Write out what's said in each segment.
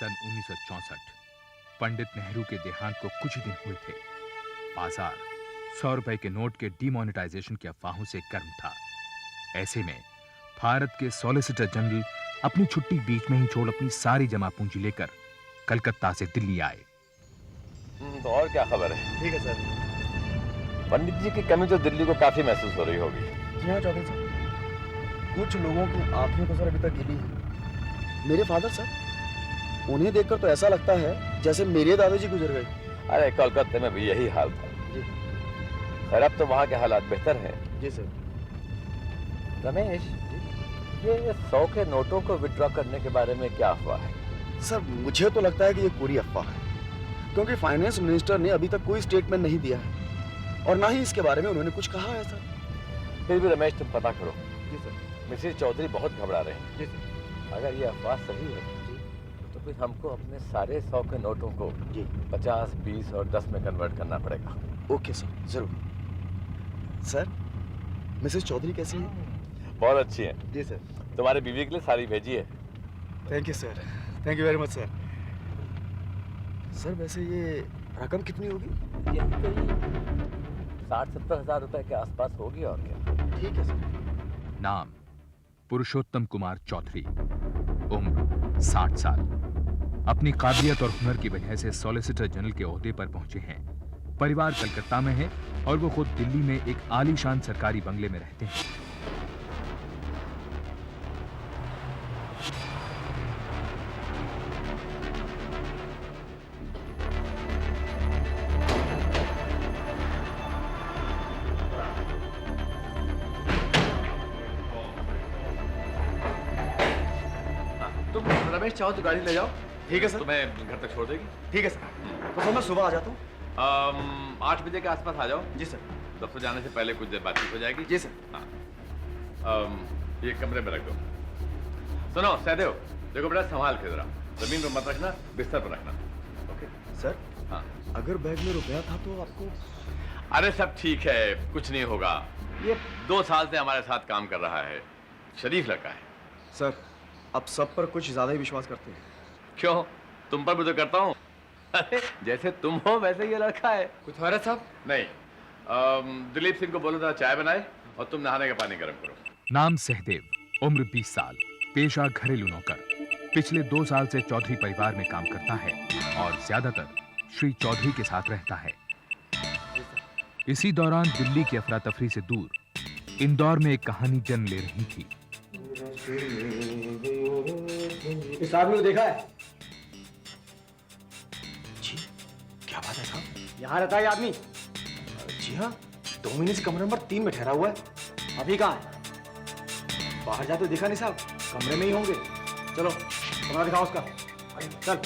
सन 1964 पंडित नेहरू के देहांत को कुछ ही दिन हुए थे। बाजार 100 रुपए के नोट के डिमोनेटाइजेशन की अफवाहों से गर्म था। ऐसे में भारत के सॉलिसिटर जनरल अपनी छुट्टी बीच में ही छोड़ अपनी सारी जमा पूंजी लेकर कलकत्ता से दिल्ली आए। तो और क्या खबर है? ठीक है सर। पंडित जी की कमी तो दिल्ली को काफी महसूस हो रही होगी। जी हाँ चौधरी साहब, कुछ लोगों की आंखें तो सर अभी तक गिली है। मेरे फादर सर, उन्हें देखकर तो ऐसा लगता है जैसे मेरे दादाजी गुजर गए। अरे कलकत्ते में भी यही हाल था। जी। खैर अब तो वहाँ के हालात बेहतर हैं। जी सर। रमेश, ये 100 के नोटों को विड्रॉ करने के बारे में क्या अफवाह है? सर मुझे तो लगता है कि ये पूरी अफवाह है, क्योंकि फाइनेंस मिनिस्टर ने अभी तक कोई स्टेटमेंट नहीं दिया है और ना ही इसके बारे में उन्होंने कुछ कहा है सर। फिर भी रमेश तुम पता करो। जी सर। मिसेस चौधरी बहुत घबरा रहे हैं। जी सर। अगर ये अफवाह सही है तो फिर हमको अपने सारे 100 के नोटों को जी 50, 20 और 10 में कन्वर्ट करना पड़ेगा। ओके सर, जरूर। सर, मिसेस चौधरी कैसी हैं? बहुत अच्छी है। जी सर। तुम्हारे बीवी के लिए साड़ी भेजी है। Thank you sir, thank you very much sir. Sir वैसे ये रकम कितनी होगी? यही कोई 60-70 हजार रुपए के आसपास होगी और क्या। ठीक है सर। नाम पुरुषोत्तम कुमार चौधरी, उम्र 60 साल। अपनी काबिलियत और हुनर की वजह से सॉलिसिटर जनरल के ओहदे पर पहुंचे हैं। परिवार कलकत्ता में है और वो खुद दिल्ली में एक आलीशान सरकारी बंगले में रहते हैं। तुम रमेश चाहो तो गाड़ी ले जाओ। ठीक है सर। तुम्हें घर तक छोड़ देगी। ठीक है सर। तो सर मैं सुबह आ जाता हूँ। 8 बजे के आसपास आ जाओ। जी सर। दफ्तर जाने से पहले कुछ देर बातचीत हो जाएगी। जी सर। हाँ। ये कमरे में रख दो। सुनो सहदेव, देखो बेटा संभाल के जरा, जमीन पर मत रखना, बिस्तर पर रखना। ओके सर, हाँ। अगर बैग में रुपया था तो आपको? अरे सब ठीक है, कुछ नहीं होगा। ये 2 साल से हमारे साथ काम कर रहा है, शरीफ लड़का है। सर आप सब पर कुछ ज्यादा ही विश्वास करते हैं। क्यों? तुम पर भी तो करता हूँ। अरे जैसे तुम हो वैसे ये लड़का है। कुछ हो रहा है साहब? नहीं, दिलीप सिंह को बोलो जरा चाय बनाए और तुम नहाने का पानी गर्म करो। नाम सहदेव, उम्र 20 साल, पेशा घरेलू नौकर। पिछले 2 साल से चौधरी परिवार में काम करता है और ज्यादातर श्री चौधरी के साथ रहता है। इसी दौरान दिल्ली की अफरा तफरी से दूर इंदौर में एक कहानी जन्म ले रही थी। इस आदमी को देखा है? जी, क्या बात है साहब? यहाँ रहता है आदमी? जी हाँ, 2 महीने से कमरे नंबर 3 में ठहरा हुआ है। अभी कहाँ है? बाहर जाते देखा नहीं साहब, कमरे में ही होंगे। चलो कमरा दिखाओ उसका। चल।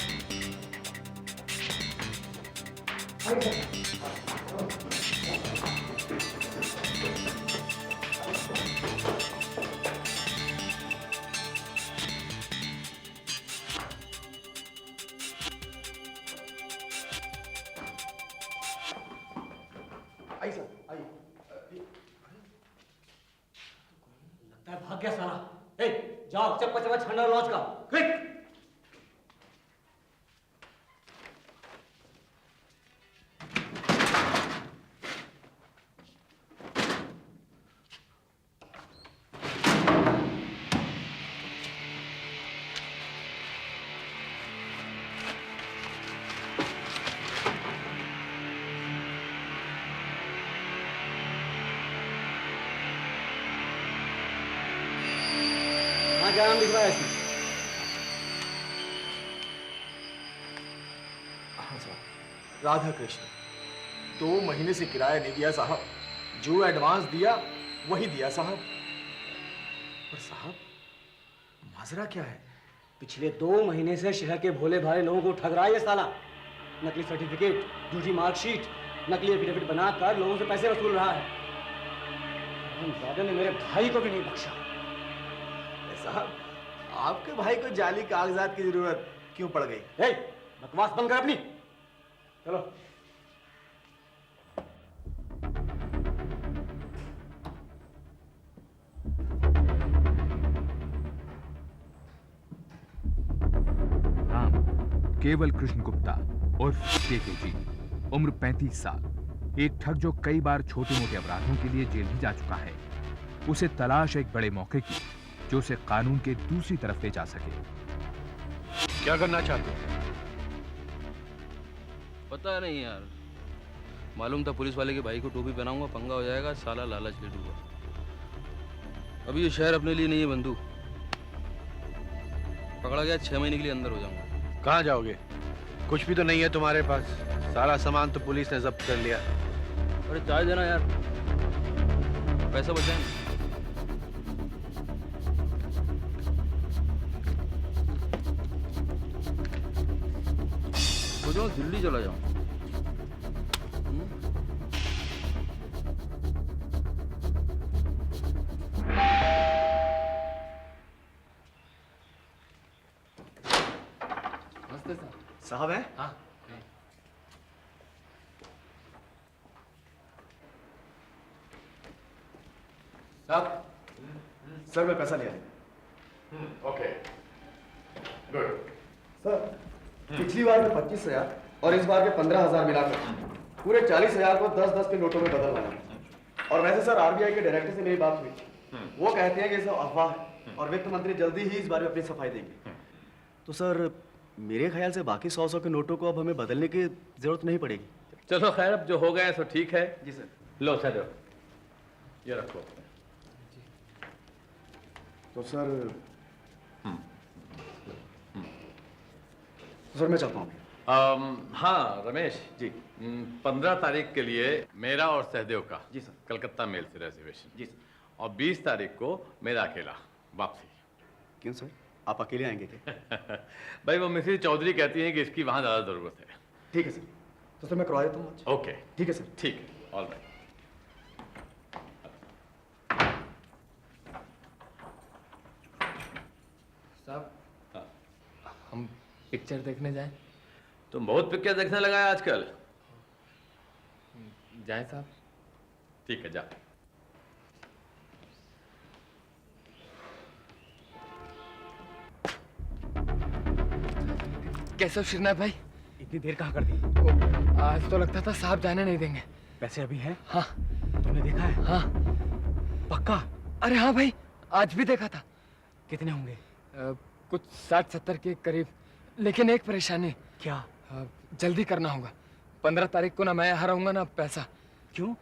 आइए सर, आइए। लगता है भाग गया साला। ए, जाओ चप्पा चप्पा छाना लॉज का, क्विक। हाँ, क्या नाम लिखवाया इसमें? हाँ साहब, राधा कृष्ण। 2 महीने से किराया नहीं दिया साहब। जो एडवांस दिया वही दिया साहब। पर साहब माजरा क्या है? पिछले 2 महीने से शहर के भोले भाले लोगों को ठग रहा है ये साला। नकली सर्टिफिकेट, झूठी मार्कशीट, नकली एफिडेविट बनाकर लोगों से पैसे वसूल रहा है। दादा ने मेरे भाई को भी नहीं बख्शा। साहब आपके भाई को जाली कागजात की जरूरत क्यों पड़ गई? ए, बकवास बंद कर अपनी। चलो। नाम केवल कृष्ण गुप्ता उर्फ केकेजी, उम्र 35 साल, एक ठग जो कई बार छोटे मोटे अपराधों के लिए जेल भी जा चुका है। उसे तलाश एक बड़े मौके की जो उसे कानून के दूसरी तरफ ले जा सके। क्या करना चाहते हो? पता नहीं यार, मालूम था पुलिस वाले के भाई को टोपी पहनाऊंगा पंगा हो जाएगा, साला लालच ले लूंगा। अभी ये शहर अपने लिए नहीं है बंधु, पकड़ा गया 6 महीने के लिए अंदर हो जाऊंगा। कहाँ जाओगे? कुछ भी तो नहीं है तुम्हारे पास, सारा सामान तो पुलिस ने जब्त कर लिया। अरे चाय देना यार, पैसा बचाएं। सोचो दिल्ली चला जाऊं। साहब है? हाँ। साहब, सर मैं पैसा लिया। Okay, good. सर, पिछली बार के 25,000 और इस बार के 15,000 मिलाकर पूरे 40,000 को 10-10 के नोटों में बदलवाना। और वैसे सर आरबीआई के डायरेक्टर से मेरी बात हुई, वो कहते हैं कि ये सब अफवाह है और वित्त मंत्री जल्दी ही इस बारे में अपनी सफाई देंगे। तो सर मेरे ख्याल से बाकी 100 के नोटों को अब हमें बदलने की जरूरत नहीं पड़ेगी। चलो खैर, अब जो हो गए सो ठीक है। जी सर। लो सर, ये रखो। तो सर सर मैं चलता हूँ। हाँ रमेश जी। 15 तारीख के लिए मेरा और सहदेव का जी सर। कलकत्ता मेल से रिजर्वेशन। जी सर। और 20 तारीख को मेरा अकेला वापसी। क्यों सर, आप अकेले आएंगे क्या? भाई वो मिसेस चौधरी कहती हैं कि इसकी वहां ज्यादा जरूरत है। ठीक है सर, तो सर मैं करवा देता हूँ। ओके ठीक है सर। ठीक है, ऑल राइट। साहब, हम पिक्चर देखने जाएं? तुम बहुत पिक्चर देखने लगा है आजकल। जाएं साहब? ठीक है, जा। कैसे हो श्रीनाथ भाई? इतनी देर कहाँ कर दी? आज तो लगता था साहब जाने नहीं देंगे। पैसे अभी हैं? हाँ। तुमने देखा है? हाँ। पक्का? अरे हाँ भाई, आज भी देखा था। कितने होंगे? कुछ 60-70 के करीब, लेकिन एक परेशानी। क्या? जल्दी करना होगा। 15 तारीख को ना मैं यहाँ रहूंगा ना पैसा। क्यों?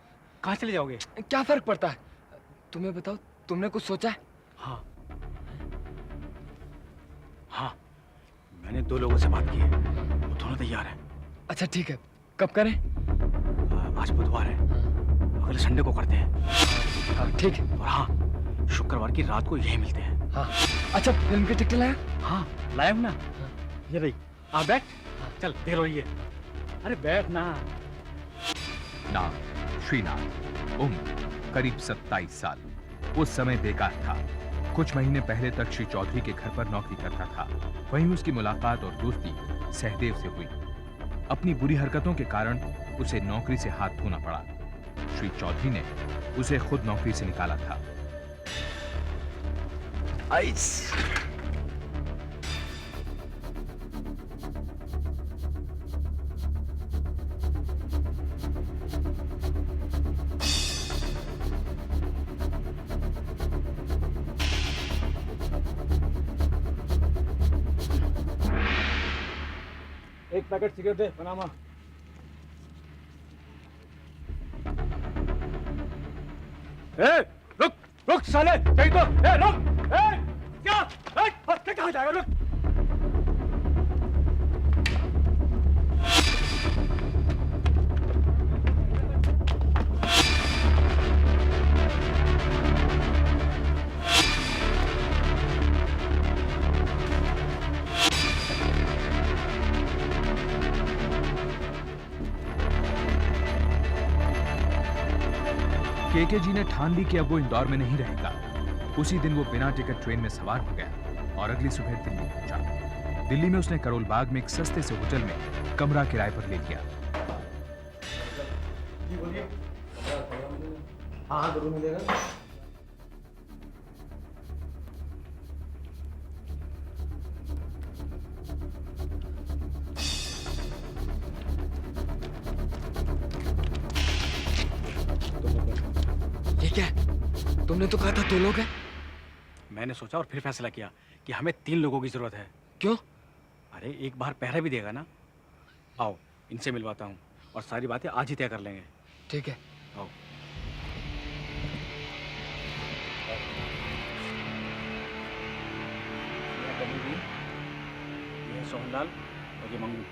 कहाँ चले जाओगे? क्या फर्क पड़ता है? तुम्हें बताओ, तुमने कुछ सोचा है? हाँ हाँ, मैंने 2 लोगों से बात की है, वो दोनों तैयार हैं। अच्छा ठीक है, कब करें? आज बुधवार है, अगले संडे को करते हैं। हाँ ठीक है। और हाँ, शुक्रवार की रात को यही मिलते हैं। हाँ। अच्छा, फिल्म की टिकट लाया? हाँ लाया हूँ ना। ये रही। बैठ। चल देर हो रही है। अरे बैठ ना। नाम श्रीनाथ, उम्र करीब 27 साल। उस समय बेकार था। कुछ महीने पहले तक श्री चौधरी के घर पर नौकरी करता था। वहीं उसकी मुलाकात और दोस्ती सहदेव से हुई। अपनी बुरी हरकतों के कारण उसे नौकरी से हाथ धोना पड़ा। श्री चौधरी ने उसे खुद नौकरी से निकाला था। आइस। एक पैकेट सिगरेट दे, पनामा। रुक रुक साले, कहीं तो रुक। क्या कहाँ जाएगा? रुक। केके जी ने ठान ली कि अब वो इंदौर में नहीं रहेगा। उसी दिन वो बिना टिकट ट्रेन में सवार हो गया और अगली सुबह दिल्ली पहुंचा। दिल्ली में उसने करोल बाग में एक सस्ते से होटल में कमरा किराए पर ले लिया। हाँ जरूर मिलेगा। क्या है? तुमने तो कहा था 2 लोग हैं। मैंने सोचा और फिर फैसला किया कि हमें 3 लोगों की जरूरत है। क्यों? अरे एक बार पहरा भी देगा ना। आओ इनसे मिलवाता हूँ और सारी बातें आज ही तय कर लेंगे। ठीक है। आओ। ये सोहनलाल और ये मंगू।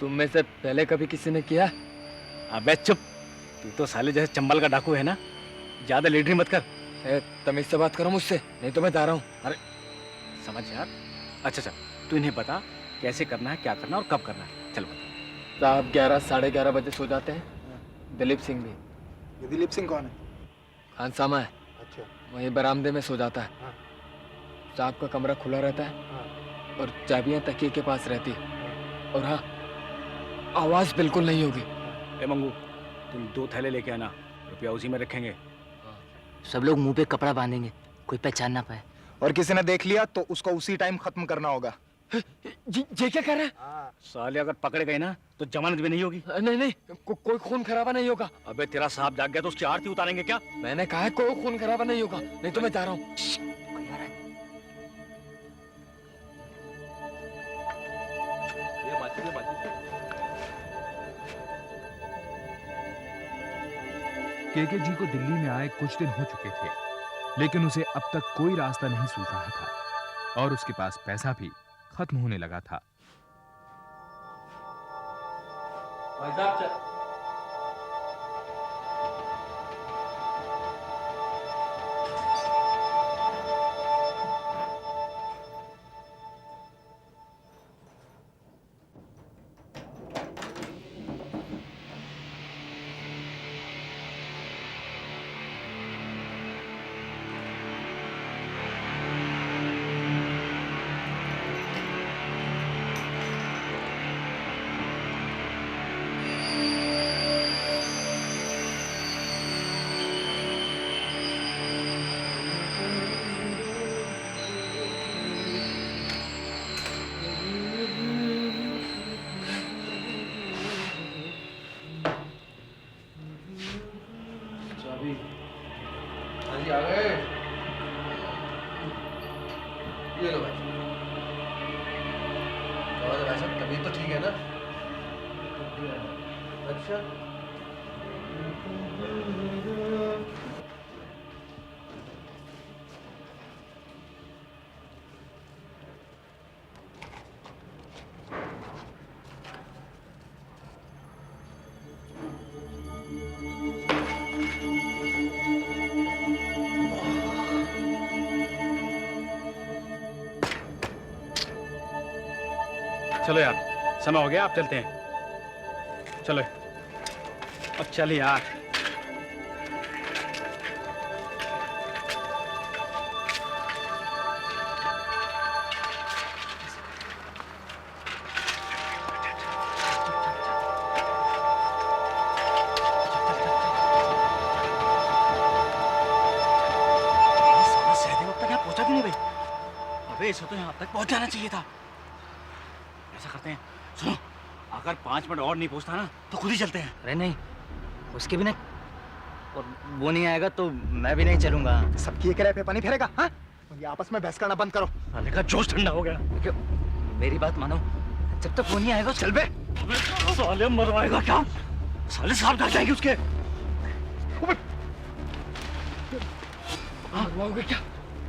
तुम में से पहले कभी किसी ने किया? अबे चुप, तू तो साले जैसे चंबल का डाकू है ना, ज्यादा लीडरी मत कर। तमीज से बात करो मुझसे, नहीं तो मैं जा रहा हूँ। अरे समझ यार। अच्छा अच्छा, तू इन्हें बता कैसे करना है, क्या करना है और कब करना है। चल बता। साहब 11 साढ़े 11 बजे सो जाते हैं। दिलीप सिंह भी। ये दिलीप सिंह कौन है? खानसामा है, अच्छा। वहीं बरामदे में सो जाता है। हाँ। साहब का कमरा खुला रहता है हाँ। और चाबियां तकिए के पास रहती। और हाँ, आवाज बिल्कुल नहीं होगी। ए मंगू, तुम 2 थैले लेके आना, रुपया उसी में रखेंगे। सब लोग मुंह पे कपड़ा बांधेंगे, कोई पहचान ना पाए। और किसी ने देख लिया तो उसको उसी टाइम खत्म करना होगा। ये क्या कर रहे हैं? साले अगर पकड़े गए ना तो जमानत भी नहीं होगी। नहीं नहीं, कोई खून खराबा नहीं होगा। अबे तेरा साहब जाग गया तो उसकी आरती उतारेंगे क्या? मैंने कहा है कोई खून खराबा नहीं होगा, नहीं तो मैं जा रहा हूँ। केके जी को दिल्ली में आए कुछ दिन हो चुके थे, लेकिन उसे अब तक कोई रास्ता नहीं सूझ रहा था और उसके पास पैसा भी खत्म होने लगा था। भाई साहब आ गए। ये लो भाई। और भाई साहब तबीयत तो ठीक है ना? अच्छा। चलो यार, समय हो गया, आप चलते हैं। चलो अब चल यार। पहुंचा क्यों नहीं भाई? अबे इसे तो यहाँ तक पहुंच जाना चाहिए था। ऐसा करते हैं, सुनो, अगर 5 मिनट और नहीं पहुंचता ना तो खुद ही चलते हैं। अरे नहीं, उसके बिना और वो नहीं आएगा तो मैं भी नहीं चलूंगा। सबकी एक पे पानी फेरेगा? हाँ? ये आपस में बहस करना बंद करो। साले का जोश ठंडा हो गया। क्यों? मेरी बात मानो, जब तक वो नहीं आएगा चल बे। साले मरवाएगा क्या? साले साहब डर जाएंगे उसके। मरवाओगे क्या?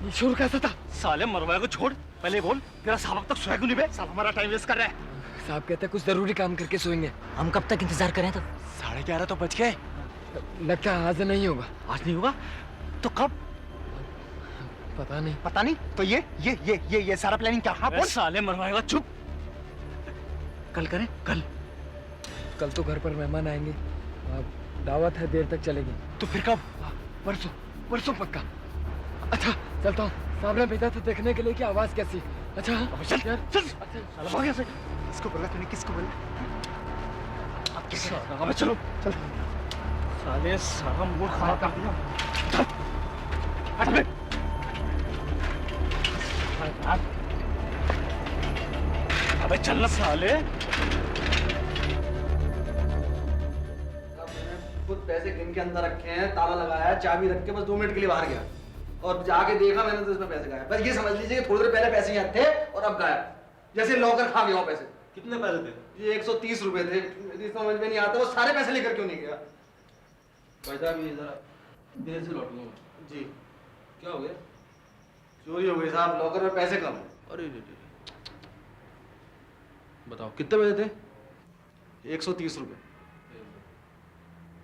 ये शोर कैसा था? साले मरवाएगा, छोड़। पहले बोल, तेरा साहब अब तक सोया क्यों नहीं बे? साहब हमारा टाइम वेस्ट कर रहा है। साहब कहते हैं कुछ जरूरी काम करके सोएंगे। हम कब तक इंतजार करें? तो 11:30 तो बज गए। लगता है आज नहीं होगा। आज नहीं होगा तो कब? पता नहीं। पता नहीं तो ये सारा प्लानिंग क्या? हाँ बोल। साले मरवाएगा, चुप। कल करें? कल तो घर पर मेहमान आएंगे, दावत है, देर तक चलेगी। तो फिर कब? परसों पक्का। अच्छा चलता हूँ, साहब ने भेजा था देखने के लिए कि आवाज कैसी। अच्छा चल यार, चल। साला भाग यहाँ से। किसको बोला तूने? किसको बोला? अब क्या करें? अबे चलो चल। साले सारा मूड खराब कर दिया। हट बे। अबे चल ना साले। खुद पैसे गिन के अंदर रखे हैं, ताला लगाया है, चाबी रख के बस 2 मिनट के लिए बाहर गया और जाके देखा मैंने तो इसमें पैसे गायब। बस ये समझ लीजिए कि थोड़ी देर पहले पैसे यहाँ थे और अब गायब, जैसे लॉकर खा गया हो पैसे। कितने पैसे थे? ये 130 रुपए थे। मुझे समझ में नहीं आता वो सारे पैसे लेकर क्यों नहीं गया। भाई साहब ये जरा देर से लौटूंगा मैं। जी क्या हो गया? चोरी हो गई साहब, लॉकर में पैसे कम है। अरे रे रे। बताओ कितने पैसे थे? 130 रुपए।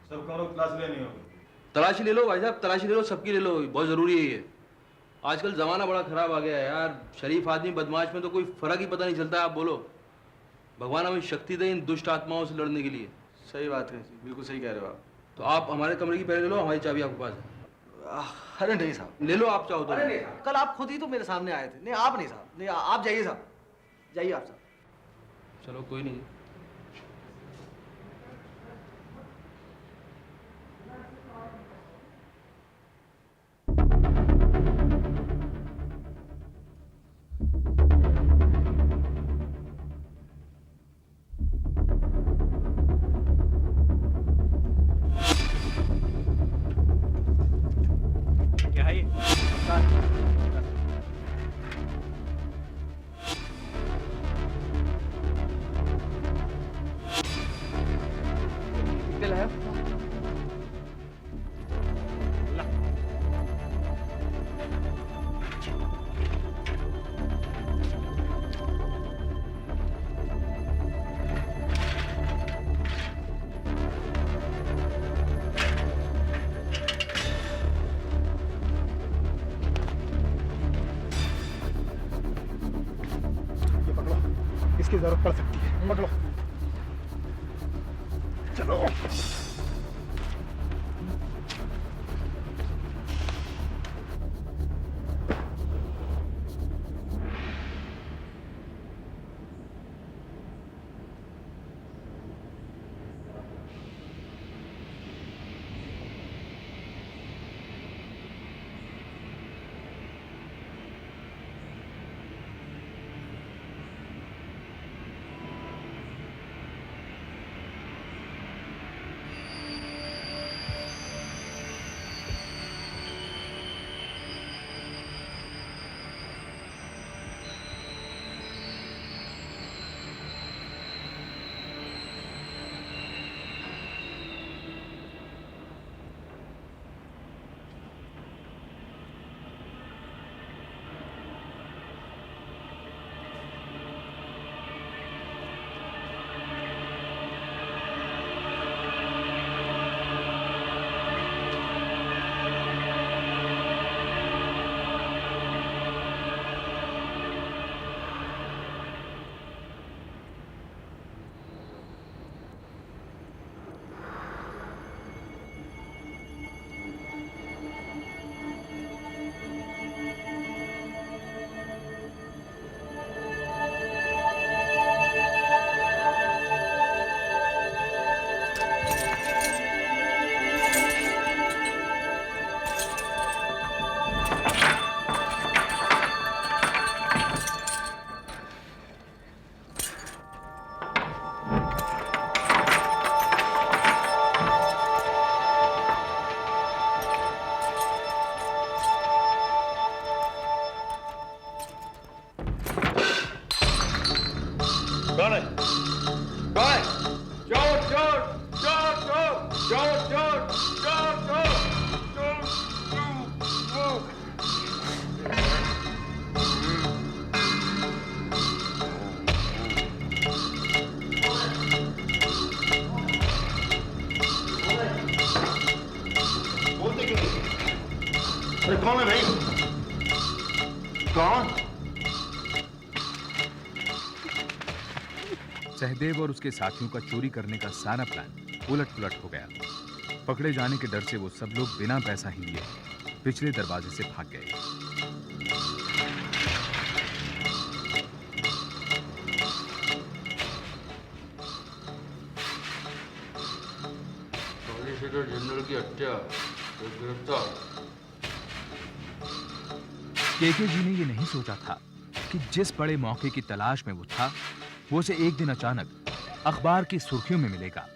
सब करो क्लास लेनी होगी। तलाशी ले लो भाई साहब, तलाशी ले लो, सबकी ले लो, बहुत जरूरी है ये। आजकल जमाना बड़ा खराब आ गया है यार, शरीफ आदमी बदमाश में तो कोई फर्क ही पता नहीं चलता। आप बोलो, भगवान हमें शक्ति दे इन दुष्ट आत्माओं से लड़ने के लिए। सही बात है, बिल्कुल सही कह रहे हो आप। तो आप हमारे कमरे की पहले ले लो, हमारी चाबी आपके पास है। अरे नहीं साहब, ले लो आप चाहो तो। अरे नहीं साहब, कल आप खुद ही तो मेरे सामने आए थे। नहीं आप नहीं साहब, नहीं आप जाइए साहब, जाइए आप साहब। चलो कोई नहीं। क्या है ये? कितने लाया? ये पकड़ो, इसकी जरूरत पड़ सकती है। पकड़ो, चलो। कौन है? कौन है? चोर चोर चोर चोर चोर चोर चोर चोर चोर। बोलते क्यों नहीं? अरे कौन है भाई? कौन? सहदेव और उसके साथियों का चोरी करने का सारा प्लान उलट-पुलट हो गया। पकड़े जाने के डर से वो सब लोग बिना पैसा ही लिए पिछले दरवाजे से भाग गए। सॉलिसिटर जनरल की हत्या, गिरफ्तार। केके जी ने ये नहीं सोचा था कि जिस बड़े मौके की तलाश में वो था, वो उसे एक दिन अचानक अखबार की सुर्खियों में मिलेगा।